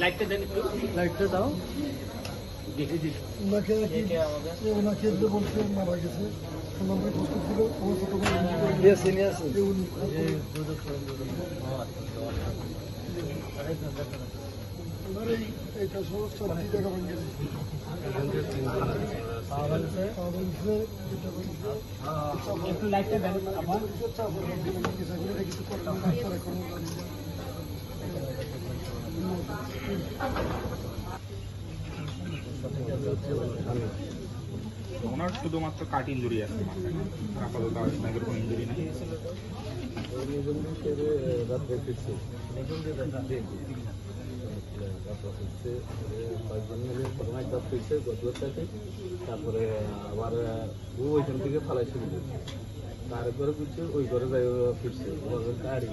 লাইটটা দেন একটু, লাইটটা দাও। ওনাকে ওনাকে যে বলছে মারা গেছে ওনাকে কষ্ট ছিল আমার ছোট ভাই উনি ওনার এইটা সমস্ত টাকা ভাঙে একটু লাইটটা দেন আমার। কিছু করতে ওনার শুধুমাত্র কাট ইঞ্জুরি আছে মাথায়, আপাতত স্নাইকের কোনো ইঞ্জুরি নেই। রাত্রে ফিরছে কয়েকজন মিলে প্রথমে একটা ফিরছে গদুয়ার সাথে, তারপরে আবার ওইখান থেকে ফালাইছে তার ঘরে ফিরছে, ওই ঘরে যাই ফিরছে গাড়ি